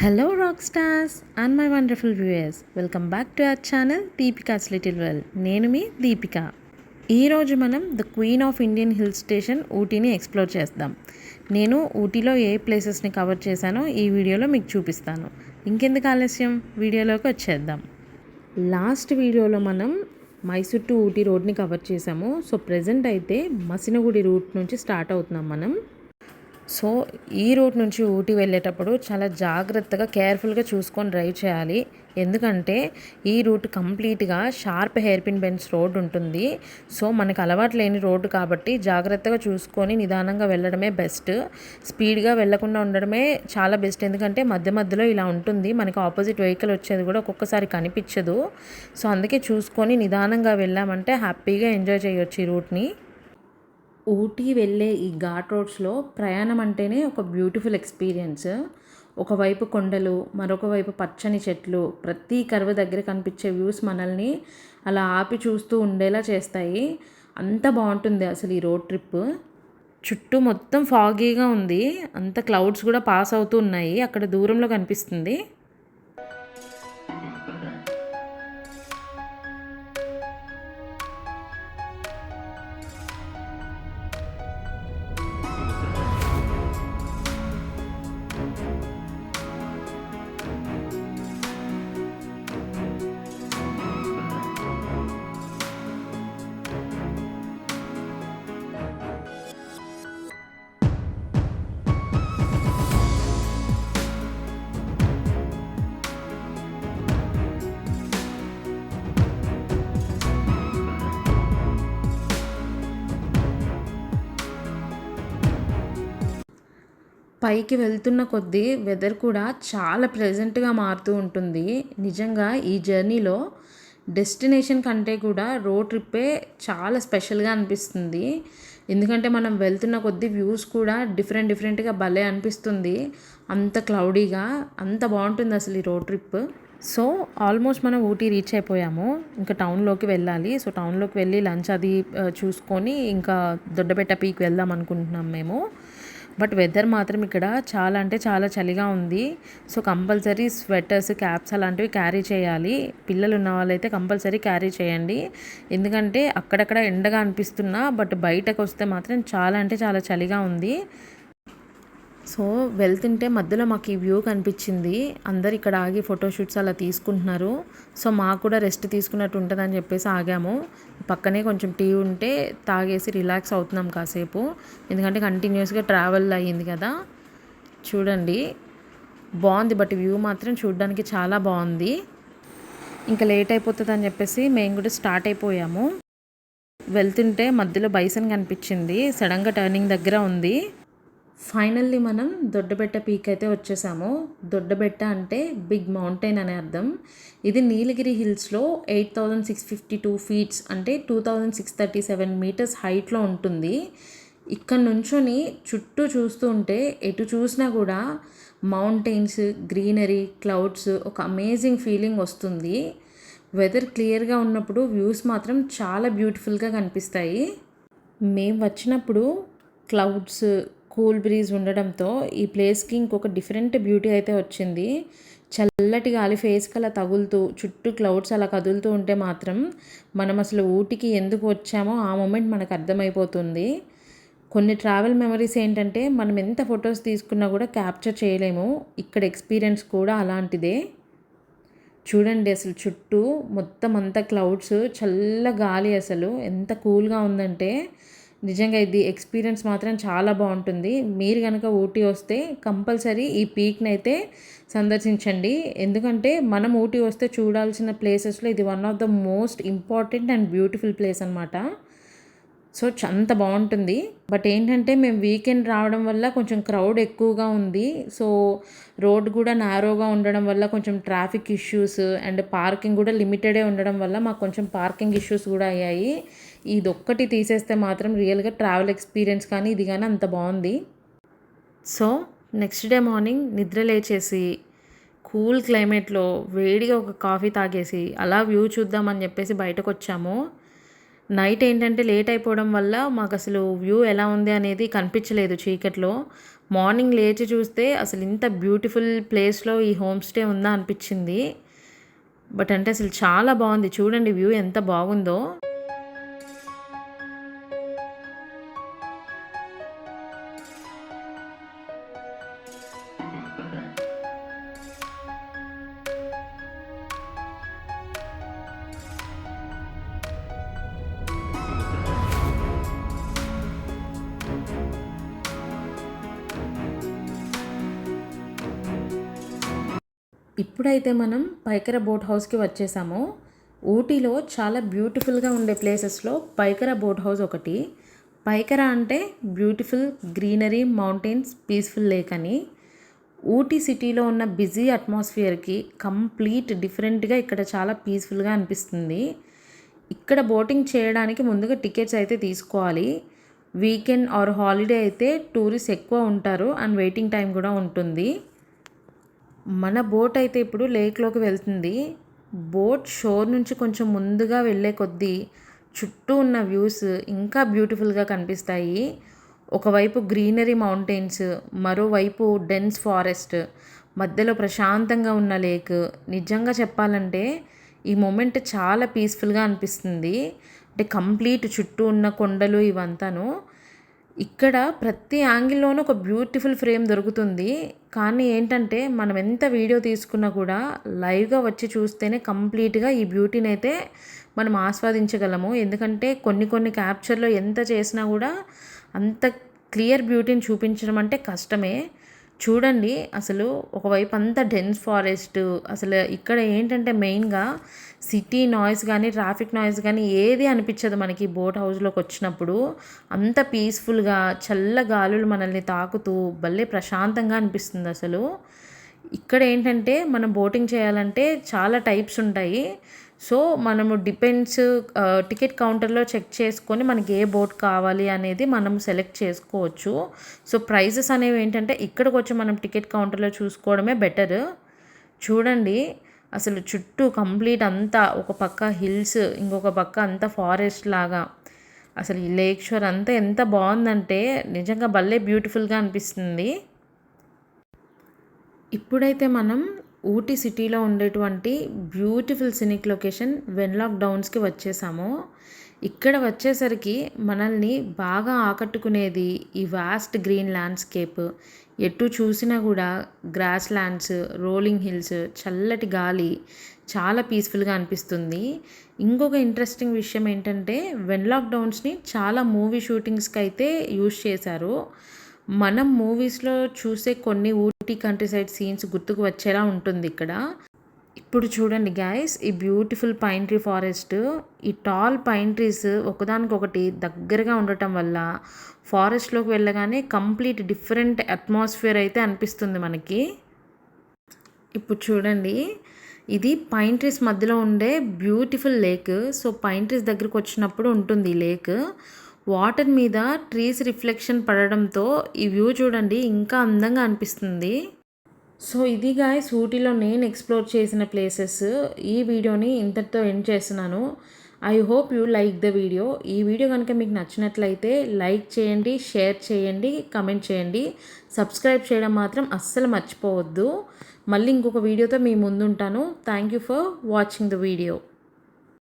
Hello, rock stars and my wonderful viewers. Welcome back to our channel Deepika's Little World. నేను మీ దీపిక. ఈరోజు మనం the queen of Indian hill station ఊటీని explore చేద్దాం. నేను ఊటీలో ఏ ప్లేసెస్ని cover చేశానో ఈ వీడియోలో మీకు చూపిస్తాను. ఇంకెందుకు ఆలస్యం, వీడియోలోకి వచ్చేద్దాం. లాస్ట్ వీడియోలో మనం మైసూర్ టు ఊటీ రోడ్ని కవర్ చేసాము. సో ప్రెజెంట్ అయితే మసినగుడి రూట్ నుంచి స్టార్ట్ అవుతున్నాం మనం. సో ఈ రూట్ నుంచి ఊటీ వెళ్ళేటప్పుడు చాలా జాగ్రత్తగా కేర్ఫుల్గా చూసుకొని డ్రైవ్ చేయాలి. ఎందుకంటే ఈ రూట్ కంప్లీట్గా sharp hair pin bends road ఉంటుంది. సో మనకు అలవాటు లేని రోడ్డు కాబట్టి జాగ్రత్తగా చూసుకొని నిదానంగా వెళ్ళడమే బెస్ట్. స్పీడ్గా వెళ్ళకుండా ఉండడమే చాలా బెస్ట్. ఎందుకంటే మధ్య మధ్యలో ఇలా ఉంటుంది, మనకు ఆపోజిట్ వెహికల్ వచ్చేది కూడా ఒక్కొక్కసారి కనిపించదు. సో అందుకే చూసుకొని నిదానంగా వెళ్ళామంటే హ్యాపీగా ఎంజాయ్ చేయొచ్చు ఈ రూట్ని. ఊటీ వెళ్ళే ఈ ఘాట్ రోడ్స్లో ప్రయాణం అంటేనే ఒక బ్యూటిఫుల్ ఎక్స్పీరియన్స్. ఒకవైపు కొండలు, మరొక వైపు పచ్చని చెట్లు, ప్రతి కర్వ్ దగ్గర కనిపించే వ్యూస్ మనల్ని అలా ఆపి చూస్తూ ఉండేలా చేస్తాయి. అంత బాగుంటుంది అసలు ఈ రోడ్ ట్రిప్. చుట్టూ మొత్తం ఫాగీగా ఉంది, అంత క్లౌడ్స్ కూడా పాస్ అవుతూ ఉన్నాయి, అక్కడ దూరంలో కనిపిస్తుంది. పైకి వెళ్తున్న కొద్దీ వెదర్ కూడా చాలా ప్లెజెంట్గా మారుతూ ఉంటుంది. నిజంగా ఈ జర్నీలో డెస్టినేషన్ కంటే కూడా రోడ్ ట్రిప్పే చాలా స్పెషల్గా అనిపిస్తుంది. ఎందుకంటే మనం వెళ్తున్న కొద్దీ వ్యూస్ కూడా డిఫరెంట్గా భలే అనిపిస్తుంది. అంత క్లౌడీగా అంత బాగుంటుంది అసలు ఈ రోడ్ ట్రిప్. సో ఆల్మోస్ట్ మనం ఊటీ రీచ్ అయిపోయాము. ఇంకా టౌన్లోకి వెళ్ళాలి. సో టౌన్లోకి వెళ్ళి లంచ్ అది చూసుకొని ఇంకా దొడ్డబెట్ట పీక్ వెళ్దాం అనుకుంటున్నాం మేము. బట్ వెదర్ మాత్రం ఇక్కడ చాలా అంటే చాలా చలిగా ఉంది. సో కంపల్సరీ స్వెటర్స్, క్యాప్స్ అలాంటివి క్యారీ చేయాలి. పిల్లలు ఉన్న వాళ్ళైతే కంపల్సరీ క్యారీ చేయండి. ఎందుకంటే అక్కడక్కడ ఎండగా అనిపిస్తున్నా బట్ బయటకు వస్తే మాత్రం చాలా అంటే చాలా చలిగా ఉంది. సో వెళ్తుంటే మధ్యలో మాకు ఈ వ్యూ కనిపించింది. అందరు ఇక్కడ ఆగి ఫోటోషూట్స్ అలా తీసుకుంటున్నారు. సో మాకు కూడా రెస్ట్ తీసుకున్నట్టు ఉంటుందని చెప్పేసి ఆగాము. పక్కనే కొంచెం టీ ఉంటే తాగేసి రిలాక్స్ అవుతున్నాం కాసేపు. ఎందుకంటే కంటిన్యూస్గా ట్రావెల్ అయ్యింది కదా. చూడండి బాగుంది, బట్ వ్యూ మాత్రం చూడడానికి చాలా బాగుంది. ఇంకా లేట్ అయిపోతుంది అని చెప్పేసి మేము కూడా స్టార్ట్ అయిపోయాము. వెళ్తుంటే మధ్యలో బైసన్ కనిపించింది, సడన్గా టర్నింగ్ దగ్గర ఉంది. ఫైనల్లీ మనం దొడ్డబెట్ట పీక్ అయితే వచ్చేసాము. దొడ్డబెట్ట అంటే బిగ్ మౌంటైన్ అనే అర్థం. ఇది నీలగిరి హిల్స్లో 8652 ఫీట్స్ అంటే 2637 మీటర్స్ హైట్లో ఉంటుంది. ఇక్కడ నుంచొని చుట్టూ చూస్తూ ఉంటే ఎటు చూసినా కూడా మౌంటైన్స్, గ్రీనరీ, క్లౌడ్స్, ఒక అమేజింగ్ ఫీలింగ్ వస్తుంది. వెదర్ క్లియర్గా ఉన్నప్పుడు వ్యూస్ మాత్రం చాలా బ్యూటిఫుల్గా కనిపిస్తాయి. మేము వచ్చినప్పుడు క్లౌడ్స్, కూల్ బ్రీజ్ ఉండడంతో ఈ ప్లేస్కి ఇంకొక డిఫరెంట్ బ్యూటీ అయితే వచ్చింది. చల్లటి గాలి ఫేస్కి అలా తగులుతూ చుట్టూ క్లౌడ్స్ అలా కదులుతూ ఉంటే మాత్రం మనం అసలు ఊటీకి ఎందుకు వచ్చామో ఆ మూమెంట్ మనకు అర్థమైపోతుంది. కొన్ని ట్రావెల్ మెమరీస్ ఏంటంటే మనం ఎంత ఫొటోస్ తీసుకున్నా కూడా క్యాప్చర్ చేయలేము. ఇక్కడ ఎక్స్పీరియన్స్ కూడా అలాంటిదే. చూడండి అసలు చుట్టూ మొత్తం అంతా క్లౌడ్స్, చల్ల గాలి, అసలు ఎంత కూల్గా ఉందంటే నిజంగా ఇది ఎక్స్పీరియన్స్ మాత్రం చాలా బాగుంటుంది. మీరు కనుక ఊటీ వస్తే కంపల్సరీ ఈ పీక్ని అయితే సందర్శించండి. ఎందుకంటే మనం ఊటీ వస్తే చూడాల్సిన ప్లేసెస్లో ఇది one of the most important and beautiful place అనమాట. సో అంత బాగుంటుంది. బట్ ఏంటంటే మేము వీకెండ్ రావడం వల్ల కొంచెం క్రౌడ్ ఎక్కువగా ఉంది. సో రోడ్ కూడా నారోగా ఉండడం వల్ల కొంచెం ట్రాఫిక్ ఇష్యూస్ అండ్ పార్కింగ్ కూడా లిమిటెడే ఉండడం వల్ల మాకు కొంచెం పార్కింగ్ ఇష్యూస్ కూడా అయ్యాయి. ఇదొక్కటి తీసేస్తే మాత్రం రియల్గా ట్రావెల్ ఎక్స్పీరియన్స్ కానీ ఇది కానీ అంత బాగుంది. సో నెక్స్ట్ డే మార్నింగ్ నిద్ర లేచేసి కూల్ క్లైమేట్లో వేడిగా ఒక కాఫీ తాగేసి అలా వ్యూ చూద్దామని చెప్పేసి బయటకు వచ్చాము. నైట్ ఏంటంటే లేట్ అయిపోవడం వల్ల మాకు అసలు వ్యూ ఎలా ఉంది అనేది కనిపించలేదు చీకట్లో. మార్నింగ్ లేచి చూస్తే అసలు ఇంత బ్యూటిఫుల్ ప్లేస్‌లో ఈ హోమ్ స్టే ఉందా అనిపించింది. బట్ అంటే అసలు చాలా బాగుంది. చూడండి వ్యూ ఎంత బాగుందో. ఇప్పుడైతే మనం పైకర బోట్ హౌస్‌కి వచ్చేసాము. ఊటీలో చాలా బ్యూటిఫుల్‌గా ఉండే ప్లేసెస్‌లో పైకర బోట్ హౌస్ ఒకటి. పైకర అంటే beautiful greenery, mountains, peaceful lake అని. ఊటీ సిటీలో ఉన్న బిజీ అట్మాస్ఫియర్‌కి కంప్లీట్ డిఫరెంట్‌గా ఇక్కడ చాలా పీస్‌ఫుల్‌గా అనిపిస్తుంది. ఇక్కడ బోటింగ్ చేయడానికి ముందుగా టికెట్స్ అయితే తీసుకోవాలి. వీకెండ్ ఆర్ హాలిడే అయితే టూరిస్ట్ ఎక్కువ ఉంటారు అండ్ వెయిటింగ్ టైం కూడా ఉంటుంది. మన బోట్ అయితే ఇప్పుడు లేక్లోకి వెళ్తుంది. బోట్ షోర్ నుంచి కొంచెం ముందుగా వెళ్ళే కొద్దీ చుట్టూ ఉన్న వ్యూస్ ఇంకా బ్యూటిఫుల్గా కనిపిస్తాయి. ఒకవైపు గ్రీనరీ మౌంటైన్స్, మరోవైపు డెన్స్ ఫారెస్ట్, మధ్యలో ప్రశాంతంగా ఉన్న లేక్. నిజంగా చెప్పాలంటే ఈ మూమెంట్ చాలా పీస్ఫుల్గా అనిపిస్తుంది. అంటే కంప్లీట్ చుట్టూ ఉన్న కొండలు ఇవంతాను. ఇక్కడ ప్రతి యాంగిల్‌లోనూ ఒక బ్యూటిఫుల్ ఫ్రేమ్ దొరుకుతుంది. కానీ ఏంటంటే మనం ఎంత వీడియో తీసుకున్నా కూడా లైవ్‌గా వచ్చి చూస్తేనే కంప్లీట్‌గా ఈ బ్యూటీనైతే మనం ఆస్వాదించగలము. ఎందుకంటే కొన్ని కొన్ని క్యాప్చర్‌లో ఎంత చేసినా కూడా అంత క్లియర్ బ్యూటీని చూపించడం అంటే కష్టమే. చూడండి అసలు ఒకవైపు అంతా డెన్స్ ఫారెస్ట్. అసలు ఇక్కడ ఏంటంటే మెయిన్‌గా సిటీ నాయిస్ గానీ, ట్రాఫిక్ నాయిస్ గానీ ఏది అనిపించదు మనకి బోట్ హౌస్‌లోకి వచ్చినప్పుడు. అంత పీస్‌ఫుల్‌గా చల్ల గాలులు మనల్ని తాకుతూ భలే ప్రశాంతంగా అనిపిస్తుంది అసలు. ఇక్కడ ఏంటంటే మనం బోటింగ్ చేయాలంటే చాలా టైప్స్ ఉంటాయి. సో మనము డిపెండ్స్ టికెట్ కౌంటర్‌లో చెక్ చేసుకొని మనకి ఏ బోట్ కావాలి అనేది మనం సెలెక్ట్ చేసుకోవచ్చు. సో ప్రైజెస్ అనేవి ఏంటంటే ఇక్కడికొచ్చి మనం టికెట్ కౌంటర్‌లో చూసుకోవడమే బెటర్. చూడండి అసలు చుట్టూ కంప్లీట్ అంతా ఒక పక్క హిల్స్, ఇంకొక పక్క అంతా ఫారెస్ట్ లాగా. అసలు ఈ లేక్ షోర్ అంతా ఎంత బాగుందంటే నిజంగా భలే బ్యూటిఫుల్‌గా అనిపిస్తుంది. ఇప్పుడైతే మనం ఊటీ సిటీలో ఉండేటువంటి బ్యూటిఫుల్ సినిక్ లొకేషన్ వెన్లాక్ డౌన్స్‌కి వచ్చేసాము. ఇక్కడ వచ్చేసరికి మనల్ని బాగా ఆకట్టుకునేది ఈ వాస్ట్ గ్రీన్ ల్యాండ్స్కేప్. ఎటు చూసినా కూడా గ్రాస్ ల్యాండ్స్, రోలింగ్ హిల్స్, చల్లటి గాలి చాలా పీస్ఫుల్గా అనిపిస్తుంది. ఇంకొక ఇంట్రెస్టింగ్ విషయం ఏంటంటే వెన్లాక్ డౌన్స్ని చాలా మూవీ షూటింగ్స్కి అయితే యూజ్ చేశారు. మనం మూవీస్లో చూసే కొన్ని ఊటీ కంట్రీ సైడ్ సీన్స్ గుర్తుకు వచ్చేలా ఉంటుంది ఇక్కడ. ఇప్పుడు చూడండి గైస్, ఈ బ్యూటిఫుల్ పైన్ ట్రీ ఫారెస్ట్. ఈ టాల్ పైన్ ట్రీస్ ఒకదానికొకటి దగ్గరగా ఉండటం వల్ల ఫారెస్ట్లోకి వెళ్ళగానే కంప్లీట్ డిఫరెంట్ అట్మాస్ఫియర్ అయితే అనిపిస్తుంది మనకి. ఇప్పుడు చూడండి, ఇది పైన్ ట్రీస్ మధ్యలో ఉండే beautiful lake. So pine trees దగ్గరికి వచ్చినప్పుడు ఉంటుంది ఈ లేక్. వాటర్ మీద ట్రీస్ రిఫ్లెక్షన్ పడడంతో ఈ వ్యూ చూడండి ఇంకా అందంగా అనిపిస్తుంది. సో ఇది గాయ్స్ ఊటీలో నేను ఎక్స్ప్లోర్ చేసిన ప్లేసెస్. ఈ వీడియోని ఇంతటితో ఎండ్ చేస్తున్నాను. I hope you like the video. ఈ వీడియో కనుక మీకు నచ్చినట్లయితే లైక్ చేయండి, షేర్ చేయండి, కమెంట్ చేయండి. సబ్స్క్రైబ్ చేయడం మాత్రం అస్సలు మర్చిపోవద్దు. మళ్ళీ ఇంకొక వీడియోతో మీ ముందుంటాను. Thank you for watching the video.